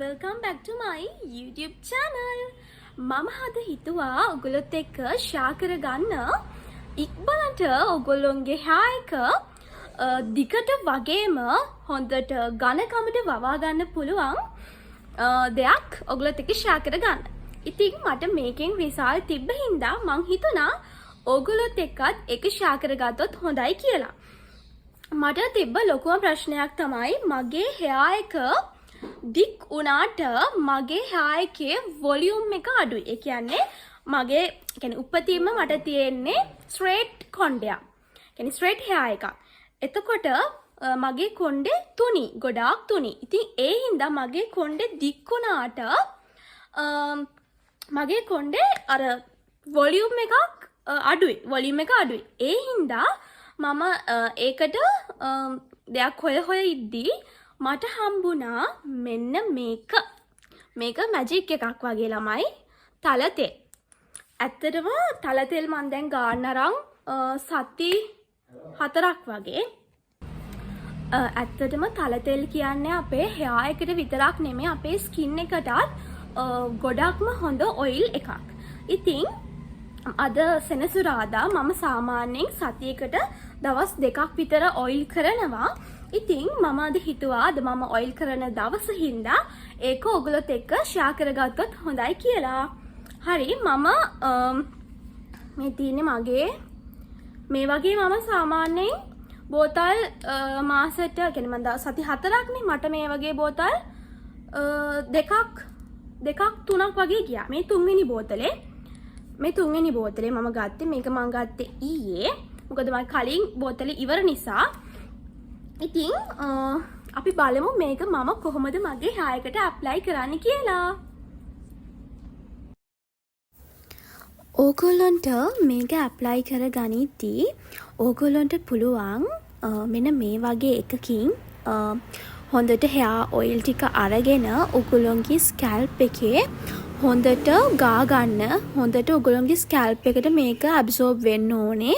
welcome back to my YouTube channel. මම අද හිතුවා ඔයගොල්ලොත් එක්ක ෂෙයා කරගන්න ඉක්මනට ඔයගොල්ලොන්ගේ hair එක දිගට වගේම හොඳට ඝනකමට වවා ගන්න පුළුවන් දෙයක් ඔයගොල්ලොත් එක්ක ෂෙයා කරගන්න. ඉතින් මට මේකෙන් result තිබ්බ හින්දා මං හිතුණා ඔයගොල්ලොත් එක්කත් ඒක ෂෙයා කරගත්තොත් හොඳයි කියලා. මට තිබ්බ ලොකුම ප්‍රශ්නයක් තමයි මගේ hair එක දික් උනාට මගේ hair එකේ වොලියුම් එක අඩුයි. ඒ කියන්නේ උපතින්ම මට තියෙන්නේ ස්ට්‍රේට් කොණ්ඩයක්. කියන්නේ ස්ට්‍රේට් hair එකක්. එතකොට මගේ කොණ්ඩේ තුනි, ගොඩාක් තුනි. ඉතින් ඒ හින්දා මගේ කොණ්ඩේ දික් උනාට මගේ කොණ්ඩේ අර වොලියුම් එකක් අඩුයි. වොලියුම් එක අඩුයි. ඒ හින්දා මම ඒකට දෙයක් හොය ඉද්දී මට හම්බුණා මෙන්න මේක මැජික් එකක් වගේ ළමයි තලතෙල්. ඇත්තටම තලතෙල් මම දැන් ගන්න අරන් සති 4ක් වගේ. ඇත්තටම තලතෙල් කියන්නේ අපේ hair එකට විතරක් නෙමෙයි අපේ skin එකටත් ගොඩක්ම හොඳ oil එකක්. ඉතින් අද සෙනසුරාදා මම සාමාන්‍යයෙන් සතියකට දවස් 2ක් විතර oil කරනවා. ඉතින් මම අද හිතුවා අද මම oil කරන දවස හින්දා ඒක ඔයගොල්ලොත් එක්ක share කරගත්තොත් හොඳයි කියලා. හරි මම මේ තියෙන්නේ මගේ මේ වගේ මම සාමාන්‍යයෙන් බෝතල් මාසෙට කියන්නේ මම සති 4ක්නේ මට මේ වගේ බෝතල් දෙකක් තුනක් වගේ ගියා. මේ තුන්වෙනි බෝතලේ මම ගත්තේ මේක මම ගත්තේ ඊයේ. මොකද මම කලින් බෝතලේ ඉවර නිසා. ඉතින් අපි බලමු මේක මම කොහොමද මගේ hair එකට apply කරන්න කියලා. ඕගොල්ලන්ට මේක apply කරගනිද්දී ඕගොල්ලන්ට පුළුවන් මෙන්න මේ වගේ එකකින් හොඳට hair oil ටික අරගෙන ඕගොල්ලන්ගේ scalp එකේ හොඳට ගා ගන්න. හොඳට ඔයගොල්ලෝගේ ස්කැල්ප් එකට මේක ඇබ්සෝබ් වෙන්න ඕනේ.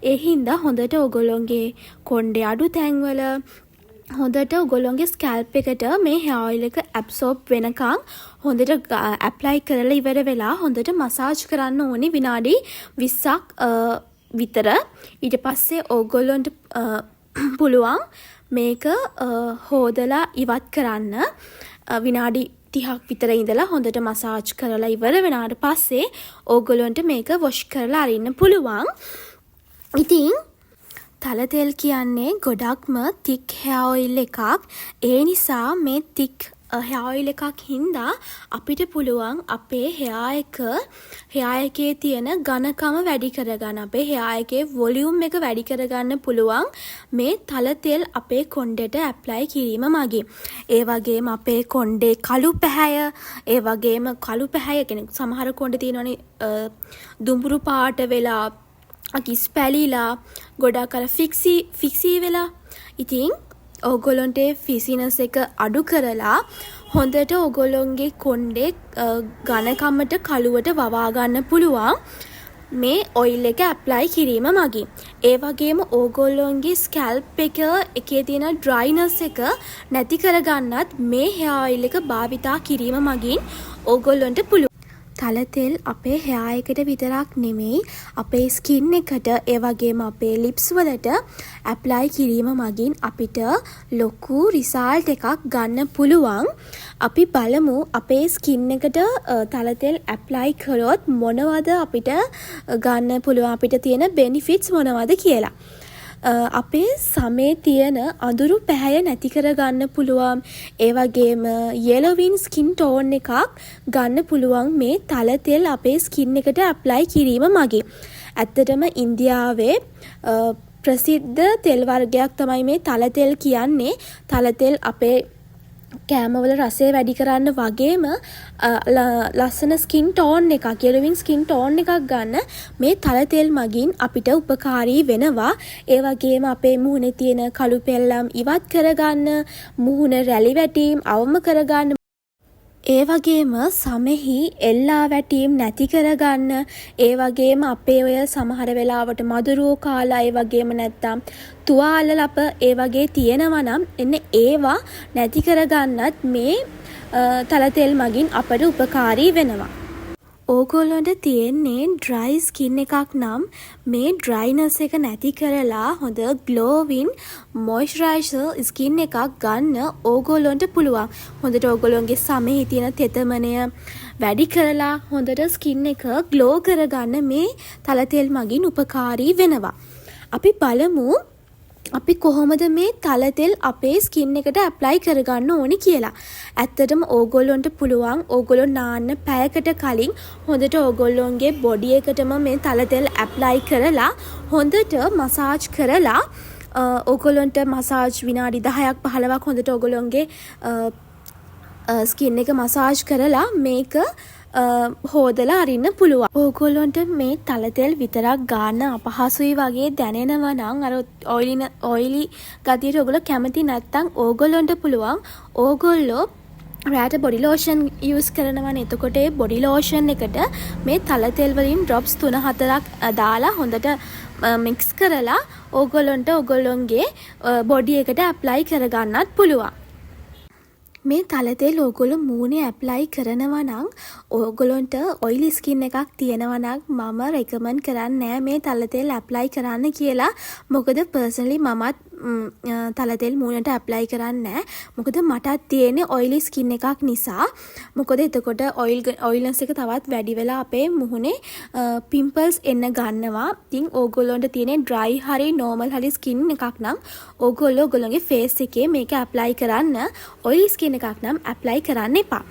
ඒ හින්දා හොඳට ඔයගොල්ලෝගේ කොණ්ඩේ අඩු තැන්වල හොඳට ඔයගොල්ලෝගේ ස්කැල්ප් එකට මේ hair oil එක ඇබ්සෝබ් වෙනකන් හොඳට ඇප්ලයි කරලා ඉවර වෙලා හොඳට මසාජ් කරන්න ඕනේ විනාඩි 20ක් විතර. ඊට පස්සේ ඔයගොල්ලන්ට පුළුවන් මේක හොදලා ඉවත් කරන්න විනාඩි 30ක් විතර ඉඳලා හොඳට මසාජ් කරලා ඉවර වෙනාට පස්සේ ඕගොල්ලන්ට මේක වොෂ් කරලා අරින්න පුළුවන්. ඉතින් තලතෙල් කියන්නේ ගොඩක්ම thick hair oil එකක්. ඒ නිසා මේ thick hair oil එකක් හින්දා අපිට පුළුවන් අපේ hair එකේ තියෙන ඝනකම වැඩි කරගන්න. අපේ hair එකේ වොලියුම් එක වැඩි කරගන්න පුළුවන් මේ තලතෙල් අපේ කොණ්ඩේට ඇප්ලයි කිරීම මගින්. ඒ වගේම අපේ කොණ්ඩේ කළු පැහැය කියන්නේ සමහර කොණ්ඩේ තියෙනවනේ දුඹුරු පාට වෙලා කිස් පැලිලා ගොඩක් අර ෆික්සී වෙලා. ඉතින් ඕගොල්ලන්ට ෆිසිනස් එක අඩු කරලා හොඳට ඕගොල්ලොන්ගේ කොණ්ඩේ ඝනකමට කළුවට වවා ගන්න පුළුවන් මේ ඔයිල් එක ඇප්ලයි කිරීම මගින්. ඒ වගේම ඕගොල්ලොන්ගේ ස්කැල්ප් එකේ තියෙන ඩ්‍රයිනස් එක නැති කරගන්නත් මේ hair oil එක භාවිතා කිරීම මගින් ඕගොල්ලන්ට පුළුවන්. තලතෙල් අපේ hair එකට විතරක් නෙමෙයි අපේ skin එකට ඒ වගේම අපේ lips වලට apply කිරීම මගින් අපිට ලොකු result එකක් ගන්න පුළුවන්. අපි බලමු අපේ skin එකට තලතෙල් apply කරොත් මොනවද අපිට ගන්න පුළුවන් අපිට තියෙන benefits මොනවද කියලා. අපේ සමේ තියෙන අඳුරු පැහැය නැති කරගන්න පුළුවන්. ඒ වගේම yellowing skin tone එකක් ගන්න පුළුවන් මේ තලතෙල් අපේ skin එකට apply කිරීම මගින්. ඇත්තටම ඉන්දියාවේ ප්‍රසිද්ධ තෙල් වර්ගයක් තමයි මේ තලතෙල් කියන්නේ. තලතෙල් අපේ කෑමවල රසය වැඩි කරන්න වගේම ලස්සන ස්කින් ටෝන් එකක් yellowing ස්කින් ටෝන් එකක් ගන්න මේ තලතෙල් මගින් අපිට උපකාරී වෙනවා. ඒ වගේම අපේ මුහුණේ තියෙන කළු පෙල්ලම් ඉවත් කරගන්න, මුහුණ රැලි වැටීම් අවම කරගන්න, ඒ වගේම සමෙහි එල්ලා වැටීම් නැති කරගන්න. ඒ වගේම අපේ ඔය සමහර වෙලාවට මදුරුවෝ කාලා ඒ වගේම නැත්තම් තුවාල ලප ඒ වගේ තියෙනවා නම් එන්න ඒවා නැති කරගන්නත් මේ තලතෙල් මගින් අපට උපකාරී වෙනවා. ඕගොල්ලොන්ට තියෙන්නේ ඩ්‍රයි ස්කින් එකක් නම් මේ ඩ්‍රයිනස් එක නැති කරලා හොඳ ග්ලෝවින් මොයිස්චරයිසර් ස්කින් එකක් ගන්න ඕගොල්ලොන්ට පුළුවන්. හොඳට ඕගොල්ලොන්ගේ සමේ තියෙන තෙතමනය වැඩි කරලා හොඳට ස්කින් එක ග්ලෝ කරගන්න මේ තලතෙල් මගින් උපකාරී වෙනවා. අපි බලමු අපි කොහොමද මේ තලතෙල් අපේ ස්කින් එකට ඇප්ලයි කරගන්න ඕනි කියලා. ඇත්තටම ඕගොල්ලොන්ට පුළුවන් ඕගොල්ලෝ නාන්න පැයකට කලින් හොඳට ඕගොල්ලොන්ගේ බොඩි එකටම මේ තලතෙල් ඇප්ලයි කරලා හොඳට මසාජ් කරලා ඕගොල්ලොන්ට මසාජ් විනාඩි 10ක් 15ක් හොඳට ඕගොල්ලොන්ගේ ස්කින් එක මසාජ් කරලා මේක හෝදලා අරින්න පුළුවන්. ඕගොල්ලොන්ට මේ තලතෙල් විතරක් ගන්න අපහසුයි වගේ දැනෙනවා නම් අර ඔයිලි ගතියට ඕගොල්ලෝ කැමති නැත්නම් ඕගොල්ලොන්ට පුළුවන් ඕගොල්ලෝ රෑට බොඩි ලෝෂන් යූස් කරනවනේ. එතකොට ඒ බොඩි ලෝෂන් එකට මේ තලතෙල් වලින් ඩ්‍රොප්ස් 3-4ක් දාලා හොඳට මික්ස් කරලා ඕගොල්ලොන්ට ඕගොල්ලොන්ගේ බොඩි එකට ඇප්ලයි කරගන්නත් පුළුවන්. මේ තලතෙල් ඕගොල්ලෝ මූණේ ඇප්ලයි කරනවා නම් ඕගොල්ලොන්ට ඔයිලි ස්කින් එකක් තියෙනවා නම් මම රෙකමන්ඩ් කරන්නේ මේ තලතෙල් ඇප්ලයි කරන්න කියලා. මොකද පර්සනලි මමත් තලතෙල් මූණට ඇප්ලයි කරන්නේ නැහැ. මොකද මටත් තියෙන්නේ ඔයිලි ස්කින් එකක් නිසා. මොකද එතකොට ඔයිල්නස් එක තවත් වැඩි වෙලා අපේ මුහුණේ පිම්පල්ස් එන්න ගන්නවා. ඉතින් ඕගොල්ලොන්ට තියෙන්නේ ඩ්‍රයි හරි නෝමල් හරි ස්කින් එකක් නම් ඕගොල්ලෝ ඔයගොල්ලෝගේ ෆේස් එකේ මේක ඇප්ලයි කරන්න. ඔයිලි ස්කින් එකක් නම් ඇප්ලයි කරන්න එපා.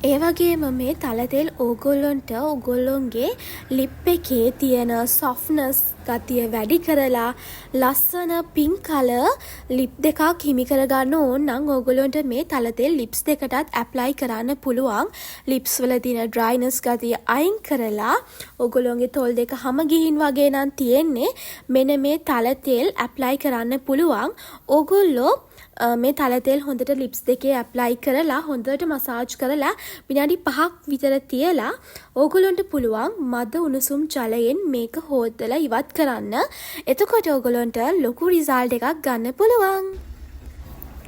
ඒ වගේම මේ තලතෙල් ඕගොල්ලොන්ට ඕගොල්ලොන්ගේ ලිප් එකේ තියෙන සොෆ්ට්නස් ගතිය වැඩි කරලා ලස්සන පින්ක් කලර් ලිප් දෙකක් හිමි කරගන්න ඕන නම් ඕගොල්ලොන්ට මේ තලතෙල් ලිප්ස් දෙකටත් ඇප්ලයි කරන්න පුළුවන්. ලිප්ස් වල තියෙන ඩ්‍රයිනස් ගතිය අයින් කරලා ඕගොල්ලොන්ගේ තොල් දෙක හැම ගිහින් වගේ නම් තියෙන්නේ. මෙන්න මේ තලතෙල් ඇප්ලයි කරන්න පුළුවන්. ඕගොල්ලෝ මේ තලතෙල් හොඳට ලිප්ස් දෙකේ ඇප්ලයි කරලා හොඳට මසාජ් කරලා විනාඩි 5ක් විතර තියලා ඕගොල්ලොන්ට පුළුවන් මද උණුසුම් ජලයෙන් මේක හොදලා ඉවත් කරන්න. එතකොට ඕගොල්ලොන්ට ලොකු රිසල්ට් එකක් ගන්න පුළුවන්.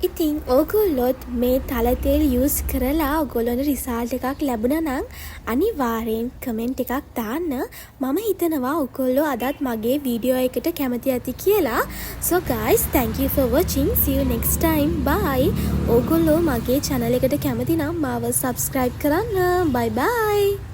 ඉතින් ඕගොල්ලොත් මේ තලතෙල් යූස් කරලා ඕගොල්ලොන්ට රිසල්ට් එකක් ලැබුණා නම් අනිවාර්යෙන් කමෙන්ට් එකක් දාන්න. මම හිතනවා ඕගොල්ලෝ අදත් මගේ වීඩියෝ එකට කැමති ඇති කියලා. So guys, thank you for watching. See you next time. Bye. ඕගොල්ලෝ මගේ channel එකට කැමති නම් මාව subscribe කරන්න. Bye bye.